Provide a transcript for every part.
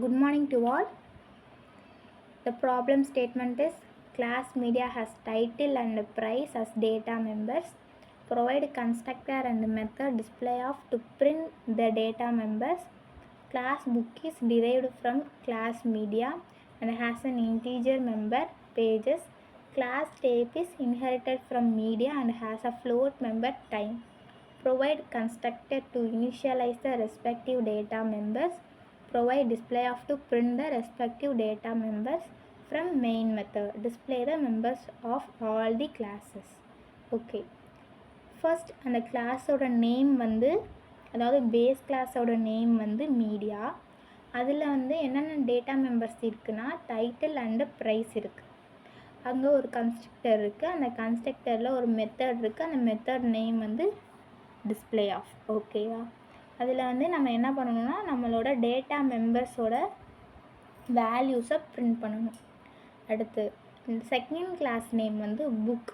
Good morning to all. The problem statement is class media has title and price as data members. Provide constructor and method display of to print the data members. Class book is derived from class media and has an integer member pages. Class tape is inherited from media and has a float member time. Provide constructor to initialize the respective data members. Provide display of to print the respective data members from main method. Display the members of all the classes. Okay. First அந்த கிளாஸோட name வந்து அதாவது base கிளாஸோட name வந்து media. அதில் வந்து என்னென்ன data members இருக்குன்னா டைட்டில் அண்டு ப்ரைஸ் இருக்குது. அங்கே ஒரு கன்ஸ்ட்ரக்டர் இருக்குது. அந்த கன்ஸ்ட்ரக்டரில் ஒரு மெத்தட் இருக்குது. அந்த மெத்தட் நேம் வந்து டிஸ்பிளே ஆஃப். ஓகேவா? அதில் வந்து நம்ம என்ன பண்ணணும்னா நம்மளோட டேட்டா மெம்பர்ஸோட வேல்யூஸை ப்ரிண்ட் பண்ணணும். அடுத்து செகண்ட் கிளாஸ் நேம் வந்து புக்.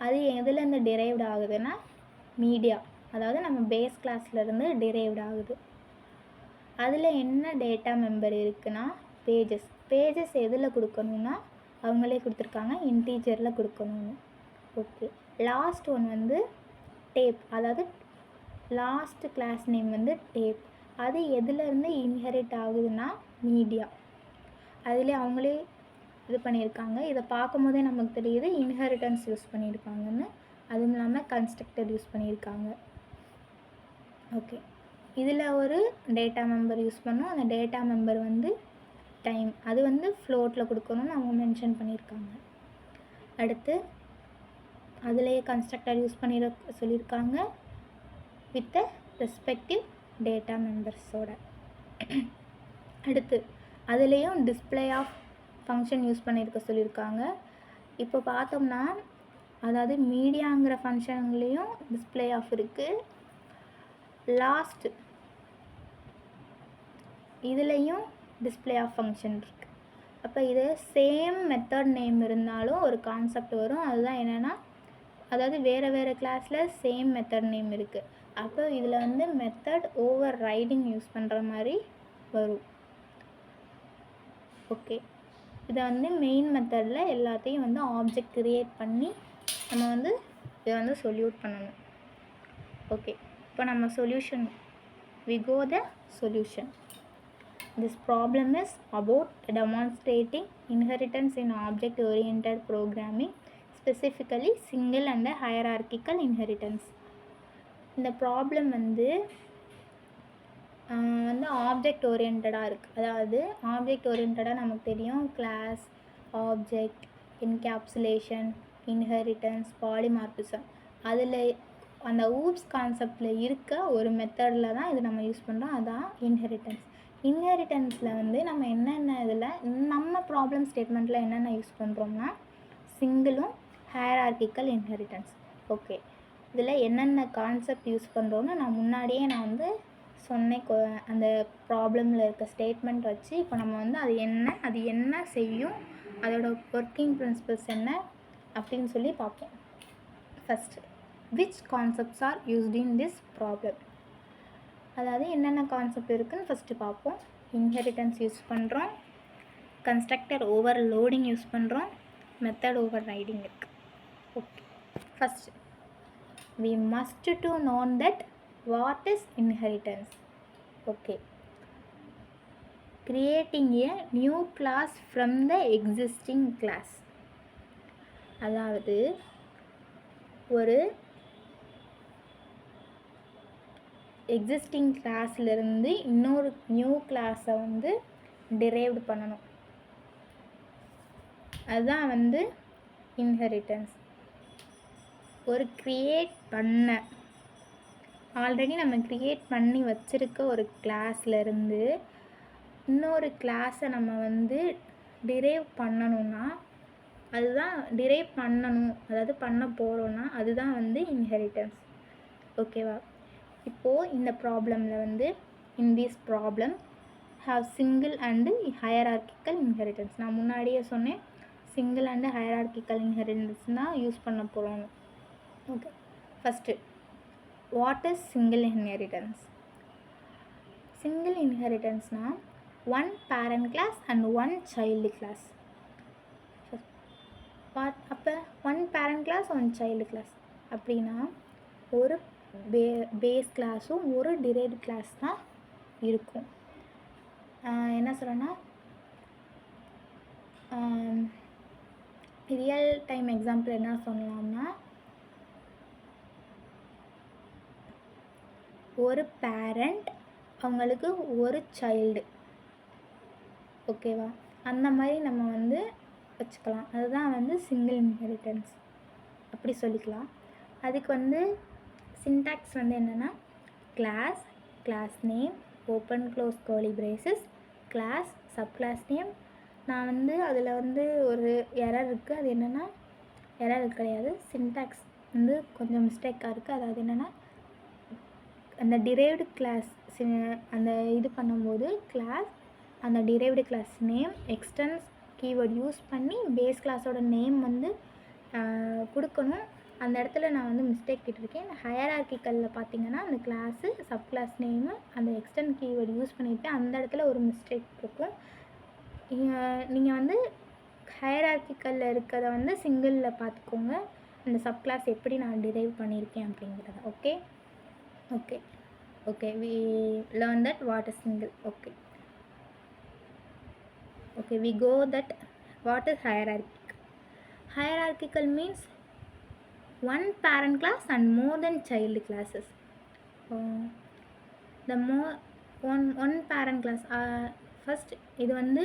அது எதுலேருந்து டிரைவ்ட் ஆகுதுன்னா மீடியா, அதாவது நம்ம பேஸ் கிளாஸ்லேருந்து டிரைவ்ட் ஆகுது. அதில் என்ன டேட்டா மெம்பர் இருக்குன்னா பேஜஸ். பேஜஸ் எதில் கொடுக்கணுன்னா அவங்களே கொடுத்துருக்காங்க, இன்டீஜரில் கொடுக்கணும்னு. ஓகே. லாஸ்ட் ஒன் வந்து டேப், அதாவது லாஸ்ட் கிளாஸ் நேம் வந்து டேப். அது எதுலேருந்து இன்ஹெரிட் ஆகுதுன்னா மீடியா. அதிலே அவங்களே இது பண்ணியிருக்காங்க. இதை பார்க்கும் போதே நமக்கு தெரியுது இன்ஹெரிட்டன்ஸ் யூஸ் பண்ணியிருக்காங்கன்னு. அதுவும் இல்லாமல் கன்ஸ்ட்ரக்டர் யூஸ் பண்ணியிருக்காங்க. ஓகே. இதில் ஒரு டேட்டா மெம்பர் யூஸ் பண்ணோம். அந்த டேட்டா மெம்பர் வந்து டைம், அது வந்து ஃப்ளோட்டில் கொடுக்கணும்னு அவங்க மென்ஷன் பண்ணியிருக்காங்க. அடுத்து அதிலேயே கன்ஸ்ட்ரக்டர் யூஸ் பண்ணி சொல்லியிருக்காங்க வித் த ரெஸ்பெக்டிவ் டேட்டா மெம்பர்ஸோட. அடுத்து அதுலேயும் டிஸ்பிளே ஆஃப் ஃபங்க்ஷன் யூஸ் பண்ணியிருக்க சொல்லியிருக்காங்க. இப்போ பார்த்தோம்னா அதாவது மீடியாங்கிற ஃபங்க்ஷன்லேயும் டிஸ்பிளே ஆஃப் இருக்குது. லாஸ்ட் இதுலேயும் டிஸ்பிளே ஆஃப் ஃபங்க்ஷன் இருக்குது. அப்போ இது சேம் மெத்தட் நேம் இருந்தாலும் ஒரு கான்செப்ட் வரும். அதுதான் என்னென்னா அதாவது வேறு வேறு கிளாஸில் சேம் மெத்தட் நேம் இருக்குது. அப்போ இதில் வந்து மெத்தட் ஓவர் ரைடிங் யூஸ் பண்ணுற மாதிரி வரும். ஓகே. இதை வந்து மெயின் மெத்தடில் எல்லாத்தையும் வந்து ஆப்ஜெக்ட் க்ரியேட் பண்ணி நம்ம வந்து இதை வந்து சொல்யூட் பண்ணணும். ஓகே. இப்போ நம்ம solution we go the solution. This problem is about demonstrating inheritance in object oriented programming, specifically single and hierarchical inheritance. இந்த ப்ராப்ளம் வந்து ஆப்ஜெக்ட் ஓரியன்டாக இருக்குது. அதாவது ஆப்ஜெக்ட் ஓரியன்டாக நமக்கு தெரியும் class, object, encapsulation, inheritance, polymorphism. அதில் அந்த ஊப்ஸ் கான்செப்டில் இருக்க ஒரு மெத்தடில் தான் இது நம்ம யூஸ் பண்ணுறோம். அதான் இன்ஹெரிட்டன்ஸ். இன்ஹெரிட்டன்ஸில் வந்து நம்ம என்னென்ன இதில் நம்ம ப்ராப்ளம் ஸ்டேட்மெண்ட்டில் என்னென்ன யூஸ் பண்ணுறோம்னா சிங்கிளும் ஹையரார்க்கிக்கல் இன்ஹெரிட்டன்ஸ். ஓகே. இதில் என்னென்ன கான்செப்ட் யூஸ் பண்ணுறோன்னு நான் முன்னாடியே வந்து சொன்னேன். அந்த ப்ராப்ளமில் இருக்க ஸ்டேட்மெண்ட் வச்சு இப்போ நம்ம வந்து அது என்ன செய்யும், அதோட ஒர்க்கிங் பிரின்சிபல்ஸ் என்ன அப்படின்னு சொல்லி பார்ப்போம். First which concepts are used in this problem. அதாவது என்னென்ன கான்செப்ட் இருக்குதுன்னு ஃபஸ்ட்டு பார்ப்போம். இன்ஹெரிட்டன்ஸ் யூஸ் பண்ணுறோம், கன்ஸ்ட்ரக்டர் ஓவர் லோடிங் யூஸ் பண்ணுறோம், மெத்தட் ஓவர் ரைடிங் இருக்குது. Okay. First we must to know that what is inheritance. Okay. Creating a new class from the existing class. அதாவது ஒரு existing கிளாஸ்லேருந்து இன்னொரு new கிளாஸை வந்து derived பண்ணணும். அதுதான் வந்து இன்ஹெரிட்டன்ஸ். ஒரு ஆல்ரெடி நம்ம க்ரியேட் பண்ணி வச்சுருக்க ஒரு கிளாஸ்லேருந்து இன்னொரு கிளாஸை நம்ம வந்து டிரைவ் பண்ணணும்னா அதுதான் டிரைவ் பண்ணணும், அதாவது பண்ண போகிறோன்னா அதுதான் வந்து இன்ஹெரிட்டன்ஸ். ஓகேவா? இப்போது இந்த ப்ராப்ளமில் வந்து in this problem have single and hierarchical inheritance. நான் முன்னாடியே சொன்னேன் சிங்கிள் அண்டு ஹையரார்க்கிக்கல் இன்ஹெரிட்டன்ஸ் தான் யூஸ் பண்ண போகிறோம். Okay. First what is single inheritance. Single இன்ஹெரிட்டன்ஸ்னால் one parent class and one child class. அப்போ one parent class one child class அப்படின்னா ஒரு பேஸ் கிளாஸும் ஒரு டிரைவ்டு கிளாஸ் தான் இருக்கும். என்ன சொல்கிறேன்னா, ரியல் டைம் எக்ஸாம்பிள் என்ன சொல்லலாம்னா, ஒரு பேரண்ட் அவங்களுக்கு ஒரு சைல்டு, ஓகேவா, அந்த மாதிரி நம்ம வந்து வச்சுக்கலாம். அதுதான் வந்து சிங்கிள் இன்ஹெரிட்டன்ஸ் அப்படி சொல்லிக்கலாம். அதுக்கு வந்து சின்டாக்ஸ் வந்து என்னென்னா, class, class name, open close curly braces, class, sub class name. நான் வந்து அதில் வந்து ஒரு எரர் இருக்குது. அது என்னென்னா, எரர் கிடையாது, சின்டாக்ஸ் வந்து கொஞ்சம் மிஸ்டேக்காக இருக்குது. அதாவது என்னென்னா, அந்த டிரைவ்டு கிளாஸ் அந்த இது பண்ணும்போது கிளாஸ், அந்த derived class name, extends keyword use பண்ணி பேஸ் கிளாஸோட நேம் வந்து கொடுக்கணும். அந்த இடத்துல நான் வந்து மிஸ்டேக் கேட்டிருக்கேன். ஹையரார்கிக்கலில் பார்த்தீங்கன்னா அந்த கிளாஸு, சப் கிளாஸ் நேமு, அந்த எக்ஸ்டென்ட் கீவேர்டு யூஸ் பண்ணியிருப்பேன். அந்த இடத்துல ஒரு மிஸ்டேக் இருக்கும். நீங்கள் வந்து ஹையரார்கிக்கலில் இருக்கிறத வந்து சிங்கிளில் பார்த்துக்கோங்க. அந்த சப் கிளாஸ் எப்படி நான் டிரைவ் பண்ணியிருக்கேன் அப்படிங்கிறத. Okay okay okay we learn that what is single. okay we go that what is hierarchical. Hierarchical means one parent class and more than child classes. The more one parent class first இது வந்து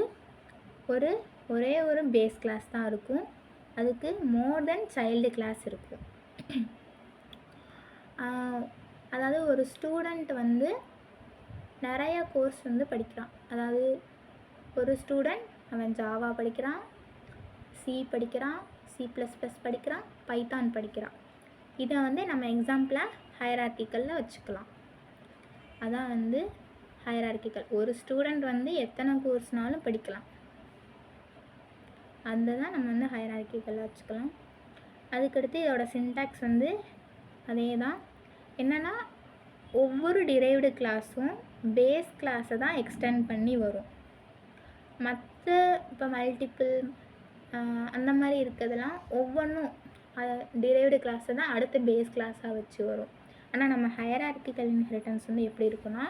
ஒரே ஒரு base class தான் இருக்கும். அதுக்கு மோர் தென் child class இருக்கும். அதாவது ஒரு ஸ்டூடெண்ட் வந்து நிறைய கோர்ஸ் வந்து படிக்கிறான். அதாவது ஒரு ஸ்டூடெண்ட் அவன் ஜாவா படிக்கிறான், சி படிக்கிறான், C++ படிக்கிறான், பைத்தான் படிக்கிறான். இதை வந்து நம்ம எக்ஸாம்பிளாக ஹையரார்கிக்கலில் வச்சுக்கலாம். அதான் வந்து ஹையரார்கிக்கல். ஒரு ஸ்டூடெண்ட் வந்து எத்தனை கோர்ஸ்னாலும் படிக்கலாம். அந்த தான் நம்ம வந்து ஹையரார்கிக்கலில் வச்சுக்கலாம். அதுக்கடுத்து இதோட சின்டாக்ஸ் வந்து அதே தான். என்னென்னா, ஒவ்வொரு டிரைவ்டு கிளாஸும் பேஸ் கிளாஸை தான் எக்ஸ்டெண்ட் பண்ணி வரும். மற்ற இப்போ மல்டிபிள் அந்த மாதிரி இருக்கிறதுலாம் ஒவ்வொன்றும் டிரைவ்டு கிளாஸை தான் அடுத்த பேஸ் கிளாஸாக வச்சு வரும். ஆனால் நம்ம ஹையரார்கிக்கல் இன்ஹெரிட்டன்ஸ் வந்து எப்படி இருக்குன்னா,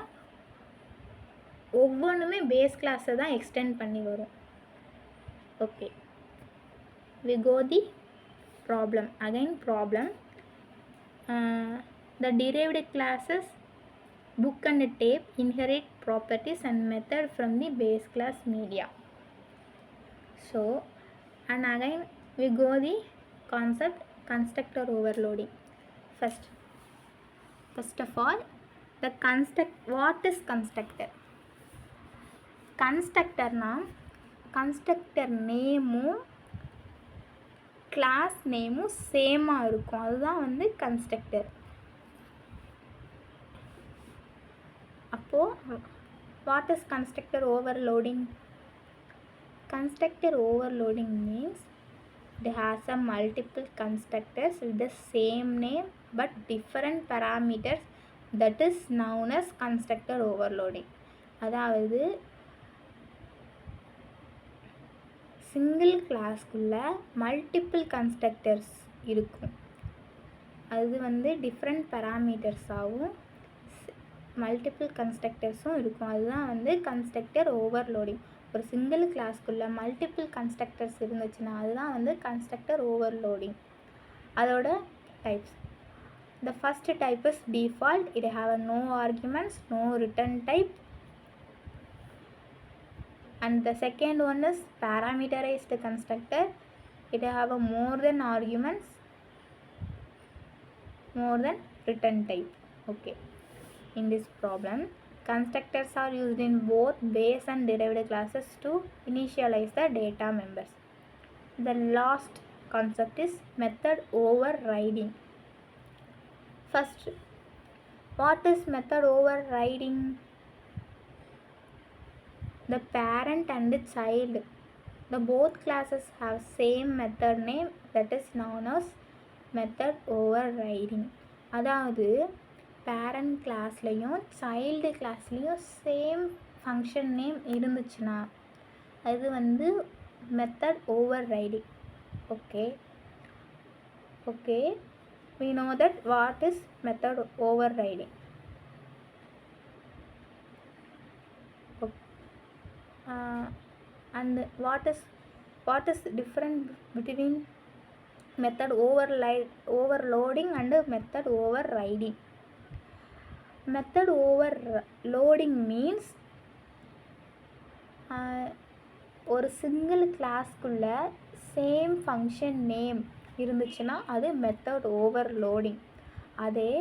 ஒவ்வொன்றுமே பேஸ் கிளாஸை தான் எக்ஸ்டெண்ட் பண்ணி வரும். Okay, we go the problem. Again problem. The derived classes book and tape inherit properties and method from the base class media. So, and again we go the concept constructor overloading. First of all, the what is constructor? Constructor na constructor நேமும் class நேமும் சேமாக இருக்கும். அதுதான் வந்து constructor. அப்போது what is constructor overloading? Constructor overloading means it has a multiple constructors with the same name but different parameters, that is known as constructor overloading. அதாவது single கிளாஸ்க்குள்ளே multiple constructors இருக்கும். அது வந்து டிஃப்ரெண்ட் பேராமீட்டர்ஸாகவும் மல்டிப்பிள் கன்ஸ்ட்ரக்டர்ஸும் இருக்கும். அதுதான் வந்து constructor overloading. ஒரு single கிளாஸ்க்குள்ளே multiple constructors இருந்துச்சுன்னா அதுதான் வந்து கன்ஸ்ட்ரக்டர் ஓவர்லோடிங். அதோட types. The first type is default. It have no arguments, no return type. And the second one is parameterized constructor. It have a more than arguments, more than return type. Okay, in this problem constructors are used in both base and derived classes to initialize the data members. The last concept is method overriding. First, what is method overriding? The parent and the child, the both classes have same method name, that is known as method overriding. அதாவது parent கிளாஸ்லேயும் child கிளாஸ்லேயும் same function name இருந்துச்சுன்னா அது வந்து method overriding. Okay we know that what is method overriding. And what is different between method overloading and method overriding? Method overloading means ஒரு single கிளாஸ்க்குள்ள same function name இருந்துச்சுன்னா அது method overloading. அதே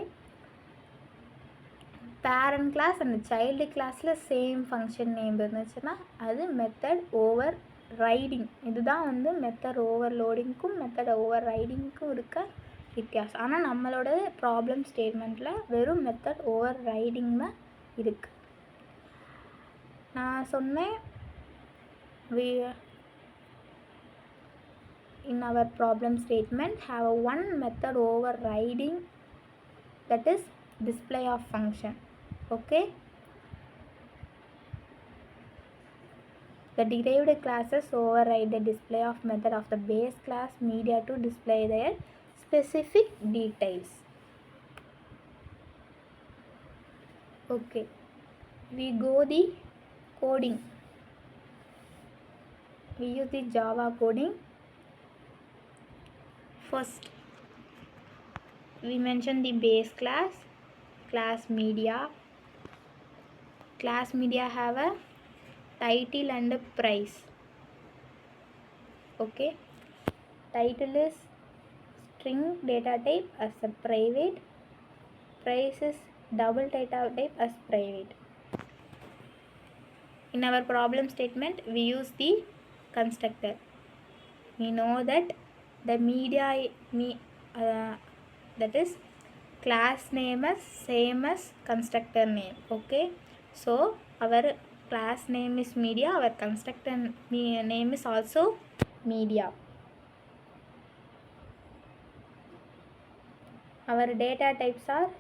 parent class and child கிளாஸில் same function name இருந்துச்சுன்னா அது method over riding. இதுதான் வந்து method ஓவர்லோடிங்க்கும் method over ரைடிங்க்கும் இருக்க வித்தியாசம். ஆனால் நம்மளோட ப்ராப்ளம் ஸ்டேட்மெண்ட்டில் வெறும் மெத்தட் ஓவர் ரைடிங் தான் இருக்குது. நான் சொன்னேன் in our problem statement have one method overriding, that is display of function. Okay, the derived classes override the display of method of the base class media to display their specific details. Okay, we go the coding. We use the Java coding. First we mention the base class media. Class media have a title and a price. Okay, title is string data type as a private, price is double data type as private. In our problem statement we use the constructor. We know that the media that is class name is same as constructor name. Okay, so our class name is media, our constructor name is also media. Our data types are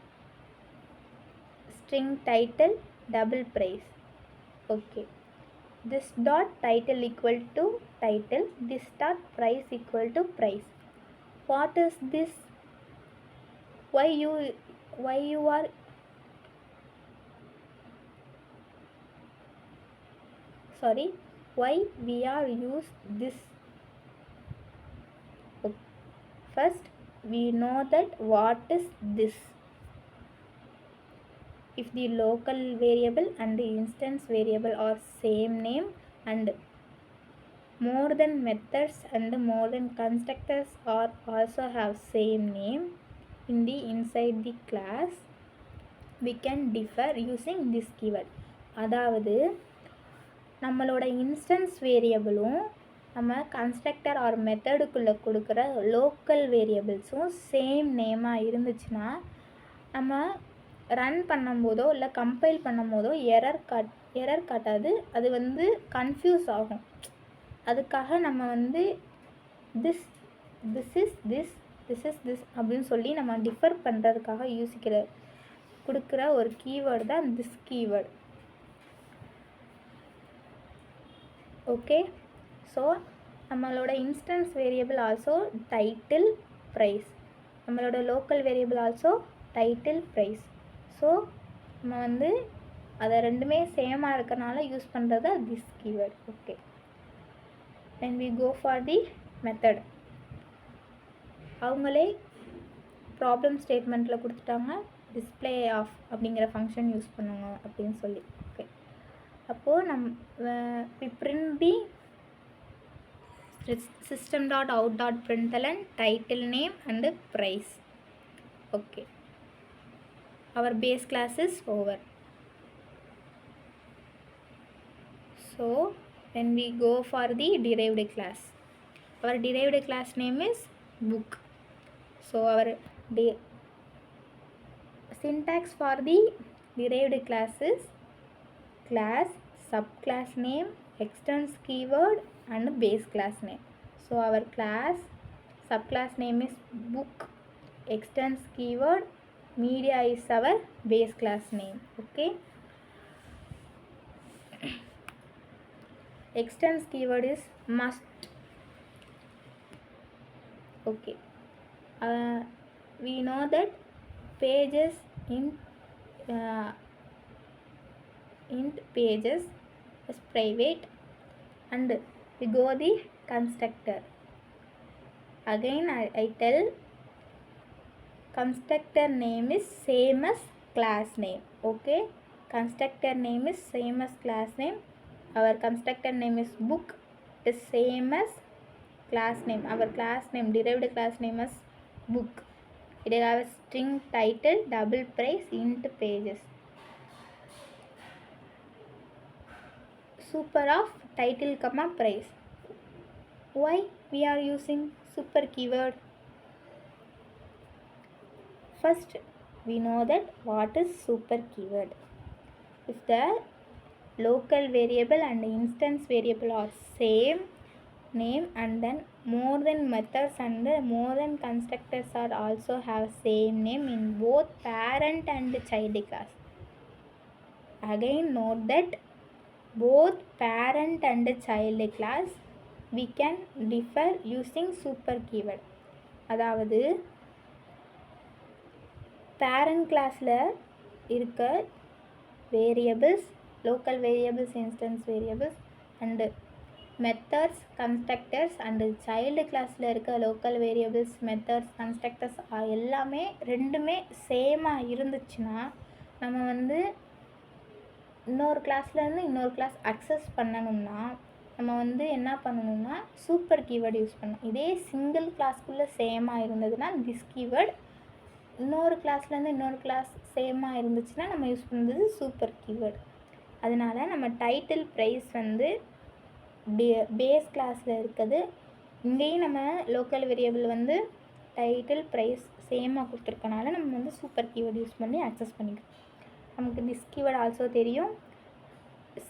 string title double price. Okay, this dot title equal to title, this dot price equal to price. What is this? Why we are use this? First we know that what is this. If the local variable and the instance variable are same name and more than methods and more than constructors are also have same name in the inside the class, we can differ using this keyword. அதாவது நம்மளோட instance வேரியபிளும் நம்ம constructor R மெத்தடுக்குள்ளே கொடுக்குற local வேரியபிள்ஸும் same நேமாக இருந்துச்சுன்னா நம்ம run பண்ணும்போதோ இல்லை compile பண்ணும்போதோ error காட்டாது. அது வந்து கன்ஃபியூஸ் ஆகும். அதுக்காக நம்ம வந்து திஸ் இஸ் திஸ் அப்படின்னு சொல்லி நம்ம டிஃபர் பண்ணுறதுக்காக கொடுக்குற ஒரு கீவேர்டு தான் திஸ் கீவேர்டு. ஓகே, ஸோ நம்மளோட instance variable also title price, நம்மளோட local variable also title price. So நம்ம வந்து அதை ரெண்டுமே சேமாக இருக்கிறனால யூஸ் பண்ணுறது this keyword. Okay, when we go for the method, அவங்களே ப்ராப்ளம் ஸ்டேட்மெண்ட்டில் கொடுத்துட்டாங்க டிஸ்பிளே ஆஃப் அப்படிங்கிற ஃபங்க்ஷன் யூஸ் பண்ணுங்க அப்படின்னு சொல்லி. ஓகே, அப்போது we print the system.out.println title name and price. Okay, our base class is over. So when we go for the derived class, our derived class name is book. So our syntax for the derived class is class, subclass name, extends keyword and base class name. So our class subclass name is book, extends keyword, media is our base class name. Okay, extends keyword is must. Okay, we know that pages int pages is private, and we go the constructor. Again I tell constructor name is same as class name. Okay, constructor name is same as class name. Our constructor name is book is same as class name. Our class name, derived class name is book. It have a string title, double price, int pages. Super of title comma price. Why we are using super keyword? First, we know that what is super keyword. If the local variable and instance variable are same name, and then more than methods and more than constructors are also have same name in both parent and child class. Again note that both parent and child class we can differ using super keyword. அதாவது parent classல இருக்க variables, local variables, instance variables and methods, constructors and child classல இருக்க local variables, methods, constructors எல்லாமே ரெண்டுமே சேமாக இருந்துச்சுன்னா நம்ம வந்து இன்னொரு கிளாஸ்லேருந்து இன்னொரு கிளாஸ் அக்சஸ் பண்ணணும்னா நம்ம வந்து என்ன பண்ணணும்னா சூப்பர் கீவேர்டு யூஸ் பண்ணணும். இதே சிங்கிள் கிளாஸ்க்குள்ளே சேமாக இருந்ததுன்னா திஸ் கீவேர்டு, இன்னொரு கிளாஸ்லேருந்து இன்னொரு கிளாஸ் சேமாக இருந்துச்சுன்னா நம்ம யூஸ் பண்ணுறது சூப்பர் கீவேர்டு. அதனால் நம்ம டைட்டில் ப்ரைஸ் வந்து பேஸ் கிளாஸில் இருக்குது. இங்கேயும் நம்ம லோக்கல் வேரியபிள் வந்து டைட்டில் ப்ரைஸ் சேமாக கொடுத்துருக்கனால நம்ம வந்து சூப்பர் கீவேர்டு யூஸ் பண்ணி அக்சஸ் பண்ணிக்கலாம். நமக்கு திஸ் கீவேர்டு ஆல்சோ தெரியும்.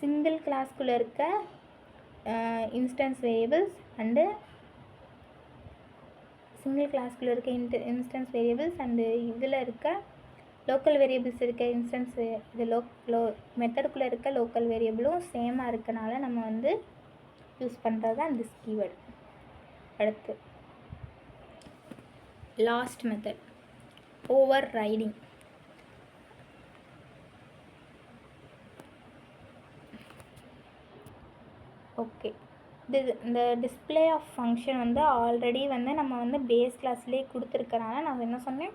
சிங்கிள் கிளாஸ்க்குள்ளே இருக்க இன்ஸ்டன்ஸ் வேரியபிள்ஸ் அண்டு சிங்கிள் கிளாஸ்க்குள்ளே இருக்க இன்ஸ்டன்ஸ் வேரியபிள்ஸ் அண்டு இதில் இருக்க லோக்கல் வேரியபிள்ஸ் இருக்க இன்ஸ்டன்ஸ் இது மெத்தடுக்குள்ளே இருக்க லோக்கல் வேரியபிளும் சேமாக இருக்கனால நம்ம வந்து யூஸ் பண்ணுறது தான் திஸ் கீவேர்டு. அடுத்து last method, overriding. Okay, இந்த டிஸ்பிளே ஆஃப் ஃபங்க்ஷன் வந்து ஆல்ரெடி வந்து நம்ம வந்து பேஸ் கிளாஸ்லேயே கொடுத்துருக்கனால நான் என்ன சொன்னேன்,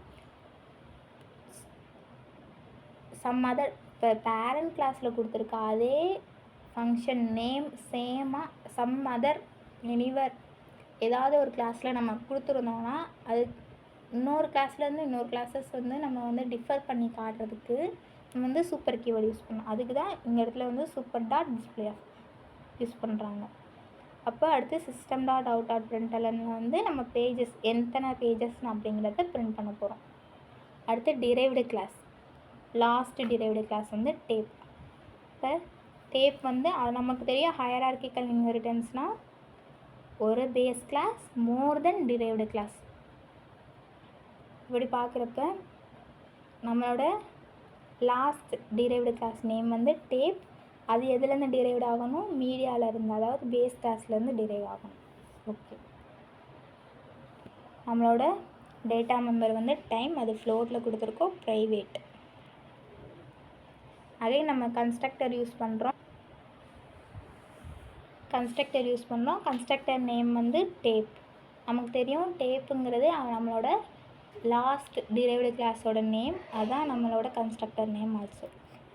சம் அதர் இப்போ பேரண்ட் கிளாஸில் கொடுத்துருக்க அதே ஃபங்க்ஷன் நேம் சேமாக சம் அதர் எனிவர் ஏதாவது ஒரு கிளாஸில் நம்ம கொடுத்துருந்தோம்னா அது இன்னொரு கிளாஸ்லேருந்து இன்னொரு கிளாஸஸ் வந்து நம்ம வந்து டிஃபர் பண்ணி காட்டுறதுக்கு நம்ம வந்து சூப்பர் கீவேர்டு யூஸ் பண்ணோம். அதுக்கு தான் இந்த இடத்துல வந்து super dot display of use பண்ணுறாங்க. அப்போ அடுத்து system dot out dot println வந்து நம்ம பேஜஸ் எத்தனை பேஜஸ் அப்படிங்கிறத பிரிண்ட் பண்ண போகிறோம். அடுத்து derived class, last derived class வந்து டேப். இப்போ டேப் வந்து நமக்கு தெரியும் ஹையரார்கிக்கல் இன்ஹெரிட்டன்ஸ்னால் ஒரு base class more than derived class. இப்படி பார்க்குறப்ப நம்மளோட லாஸ்ட் டிரைவ்டு கிளாஸ் நேம் வந்து டேப். அது எதுலேருந்து டிரைவ்ட் ஆகணும், மீடியாவில் இருந்து, அதாவது பேஸ் கிளாஸ்லேருந்து டிரைவ் ஆகணும். ஓகே, நம்மளோட டேட்டா மெம்பர் வந்து டைம், அது ஃப்ளோட்டில் கொடுத்துருக்கோம், ப்ரைவேட். அதே நம்ம கன்ஸ்ட்ரக்டர் யூஸ் பண்ணுறோம். கன்ஸ்ட்ரக்டர் நேம் வந்து டேப். நமக்கு தெரியும் டேப்புங்கிறது நம்மளோட லாஸ்ட் டிரைவ்டு கிளாஸோட நேம், அதுதான் நம்மளோட கன்ஸ்ட்ரக்டர் நேம் ஆல்சோ.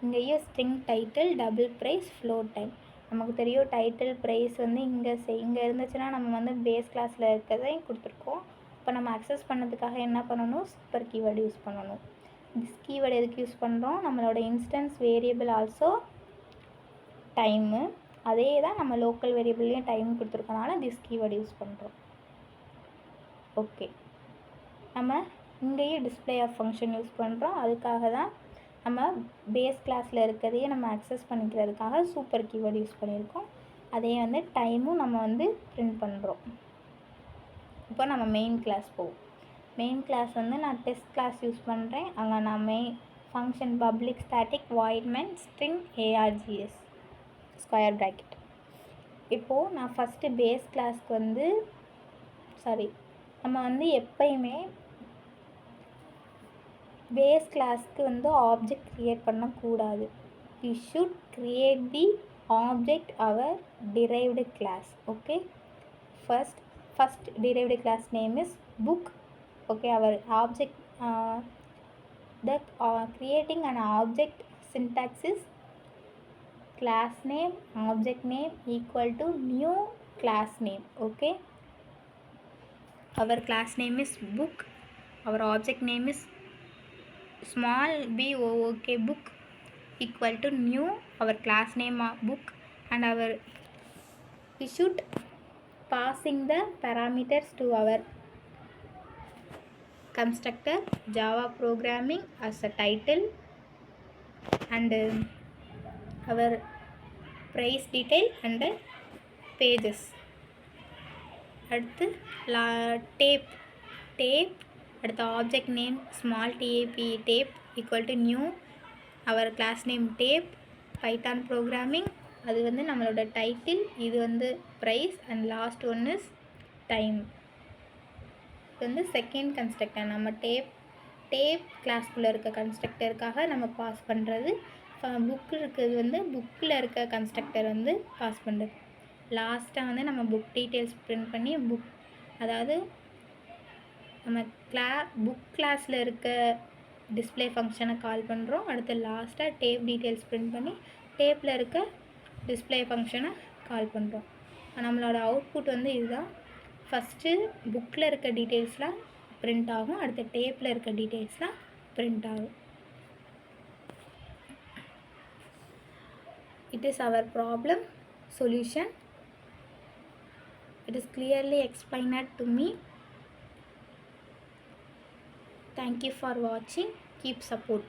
இங்கேயும் string title, double price, float time. நமக்கு தெரியும் டைட்டில் ப்ரைஸ் வந்து இங்கே இருந்துச்சுன்னா நம்ம வந்து பேஸ் கிளாஸில் இருக்கிறதையும் கொடுத்துருக்கோம். இப்போ நம்ம அக்சஸ் பண்ணதுக்காக என்ன பண்ணணும், சூப்பர் கீவேர்டு யூஸ் பண்ணணும். திஸ் கீவேர்டு எதுக்கு யூஸ் பண்ணுறோம், நம்மளோட இன்ஸ்டன்ஸ் வேரியபிள் ஆல்சோ டைமு, அதே தான் நம்ம லோக்கல் வேரியபிள்லேயும் டைம் கொடுத்துருக்கனால திஸ் கீவேர்டு யூஸ் பண்ணுறோம். ஓகே, நம்ம இங்கேயும் டிஸ்பிளே ஆஃப் ஃபங்க்ஷன் யூஸ் பண்ணுறோம். அதுக்காக தான் நம்ம பேஸ் கிளாஸில் இருக்கிறதையே நம்ம அக்சஸ் பண்ணிக்கிறதுக்காக சூப்பர் கீவேர்டு யூஸ் பண்ணியிருக்கோம். அதே வந்து டைமும் நம்ம வந்து பிரிண்ட் பண்ணுறோம். இப்போ நம்ம மெயின் கிளாஸ் போவோம். மெயின் கிளாஸ் வந்து நான் டெஸ்ட் கிளாஸ் யூஸ் பண்ணுறேன். அங்கே நான் main function public static void main string ARGS square bracket. இப்போது நான் ஃபஸ்ட்டு பேஸ் கிளாஸ்க்கு வந்து நம்ம வந்து எப்பயுமே பேஸ் கிளாஸ்க்கு வந்து ஆப்ஜெக்ட் க்ரியேட் பண்ணக்கூடாது. we should create the object our derived class. Okay, first derived class name is book. Okay, our object creating an object syntax is class name object name equal to new class name. Okay, our class name is book, our object name is small book book equal to new our class name book, and we should passing the parameters to our constructor Java programming as a title, and our price detail and pages. அடுத்து tape அடுத்து object name small tape equal to new our class name tape, python programming அது வந்து நம்மளோட title, இது வந்து price, and last one is time. இது வந்து second constructor. நம்ம டேப் கிளாஸ்க்குள்ளே இருக்க கன்ஸ்ட்ரக்டருக்காக நம்ம பாஸ் பண்ணுறது. புக்கு இருக்கிறது வந்து புக்கில் இருக்க கன்ஸ்ட்ரக்டர் வந்து பாஸ் பண்ணுறது. லாஸ்ட்டாக வந்து நம்ம புக் டீட்டெயில்ஸ் பிரிண்ட் பண்ணி அதாவது நம்ம புக் கிளாஸில் இருக்க டிஸ்பிளே ஃபங்க்ஷனை கால் பண்ணுறோம். அடுத்து லாஸ்ட்டாக டேப் டீட்டெயில்ஸ் பிரிண்ட் பண்ணி டேப்பில் இருக்க டிஸ்பிளே ஃபங்க்ஷனை கால் பண்ணுறோம். நம்மளோட அவுட்புட் வந்து இதுதான். ஃபஸ்ட்டு புக்கில் இருக்க டீட்டெயில்ஸ்லாம் பிரிண்ட் ஆகும், அடுத்த டேப்பில் இருக்க டீட்டெயில்ஸ்லாம் பிரிண்ட் ஆகும். It is our problem solution. It is clearly explained to me. Thank you for watching. Keep support.